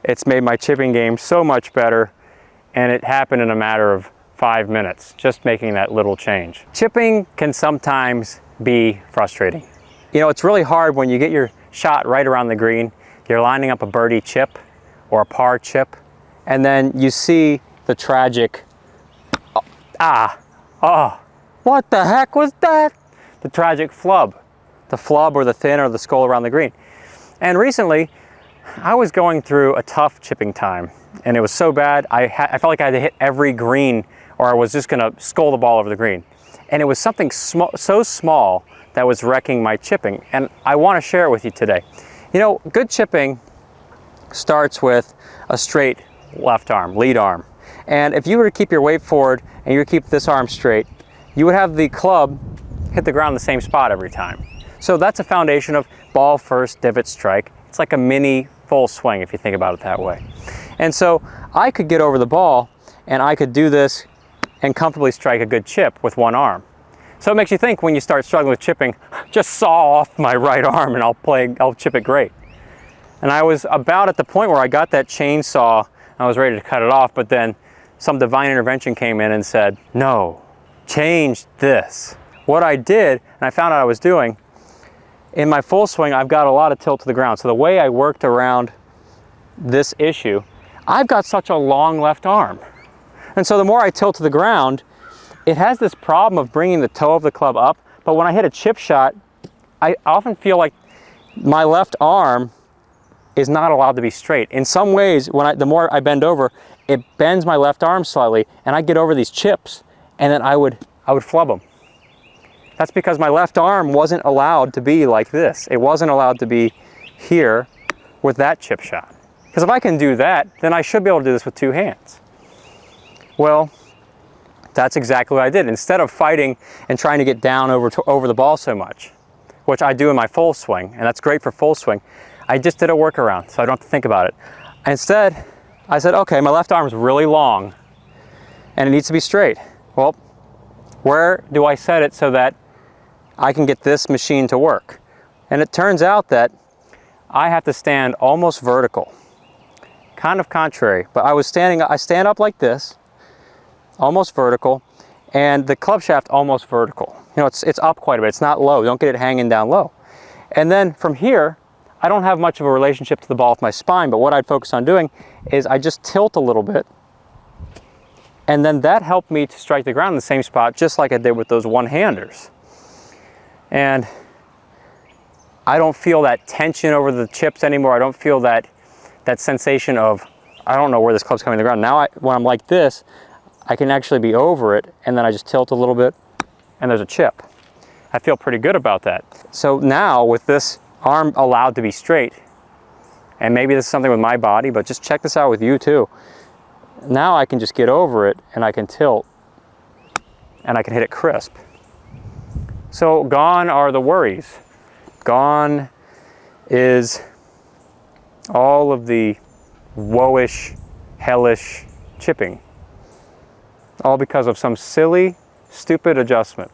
It's made my chipping game so much better, and it happened in a matter of 5 minutes, just making that little change. Chipping can sometimes be frustrating. You know, it's really hard when you get your shot right around the green, you're lining up a birdie chip or a par chip, and then you see the tragic, what the heck was that? The tragic flub. The flub or the thin or the skull around the green. And recently, I was going through a tough chipping time, and it was so bad, I felt like I had to hit every green or I was just gonna skull the ball over the green. And it was something so small that was wrecking my chipping, and I wanna share it with you today. You know, good chipping starts with a straight left arm, lead arm. And if you were to keep your weight forward and you were to keep this arm straight, you would have the club hit the ground in the same spot every time. So that's a foundation of ball first, divot strike. It's like a mini full swing if you think about it that way. And so I could get over the ball and I could do this and comfortably strike a good chip with one arm. So it makes you think when you start struggling with chipping, just saw off my right arm and I'll chip it great. And I was about at the point where I got that chainsaw, I was ready to cut it off, but then some divine intervention came in and said, no, change this. What I did, and I found out I was doing, in my full swing, I've got a lot of tilt to the ground. So the way I worked around this issue, I've got such a long left arm. And so the more I tilt to the ground, it has this problem of bringing the toe of the club up. But when I hit a chip shot, I often feel like my left arm is not allowed to be straight. In some ways, the more I bend over, it bends my left arm slightly, and I get over these chips, and then I would flub them. That's because my left arm wasn't allowed to be like this. It wasn't allowed to be here with that chip shot. Because if I can do that, then I should be able to do this with two hands. Well, that's exactly what I did. Instead of fighting and trying to get down over the ball so much, which I do in my full swing, and that's great for full swing, I just did a workaround so I don't have to think about it. Instead, I said, okay, my left arm is really long and it needs to be straight. Well, where do I set it so that I can get this machine to work? And it turns out that I have to stand almost vertical. Kind of contrary, but I stand up like this, almost vertical, and the club shaft almost vertical. You know, it's up quite a bit, it's not low, don't get it hanging down low. And then from here, I don't have much of a relationship to the ball with my spine, but what I'd focus on doing is I just tilt a little bit, and then that helped me to strike the ground in the same spot, just like I did with those one-handers. And I don't feel that tension over the chips anymore. I don't feel that sensation of, I don't know where this club's coming to the ground. Now, when I'm like this, I can actually be over it, and then I just tilt a little bit, and there's a chip. I feel pretty good about that. So now, with this arm allowed to be straight, and maybe this is something with my body, but just check this out with you too. Now I can just get over it, and I can tilt, and I can hit it crisp. So gone are the worries. Gone is all of the woe-ish, hellish chipping. All because of some silly, stupid adjustment.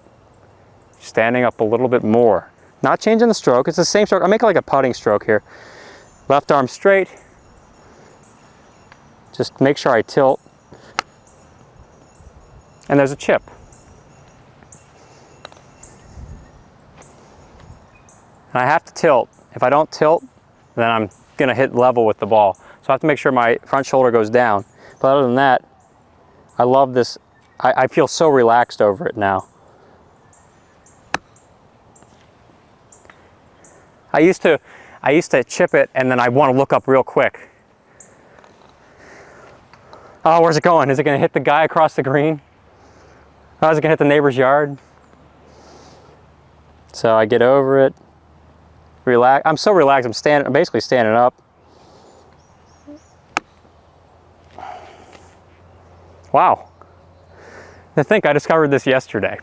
Standing up a little bit more. Not changing the stroke, it's the same stroke. I'll make it like a putting stroke here. Left arm straight. Just make sure I tilt. And there's a chip. And I have to tilt. If I don't tilt, then I'm gonna hit level with the ball. So I have to make sure my front shoulder goes down. But other than that, I love this. I feel so relaxed over it now. I used to chip it and then I want to look up real quick. Oh, where's it going? Is it going to hit the guy across the green? Oh, is it going to hit the neighbor's yard? So I get over it, relax. I'm so relaxed, I'm basically standing up. Wow. I think I discovered this yesterday.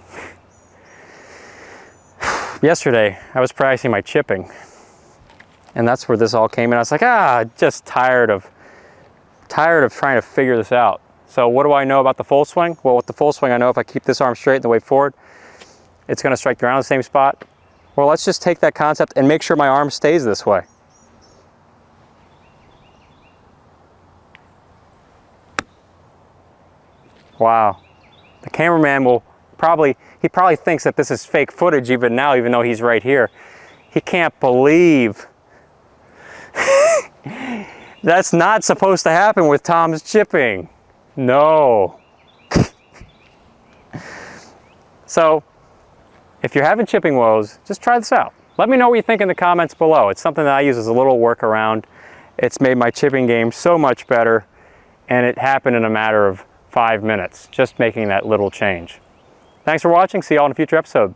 Yesterday, I was practicing my chipping, and that's where this all came in. I was like, just tired of trying to figure this out. So what do I know about the full swing? Well, with the full swing, I know if I keep this arm straight and the way forward, it's going to strike the ground in the same spot. Well, let's just take that concept and make sure my arm stays this way. Wow. The cameraman will probably thinks that this is fake footage even now, even though he's right here. He can't believe that's not supposed to happen with Tom's chipping. No. So, if you're having chipping woes, just try this out. Let me know what you think in the comments below. It's something that I use as a little workaround. It's made my chipping game so much better, and it happened in a matter of 5 minutes, just making that little change. Thanks for watching. See you all in a future episode.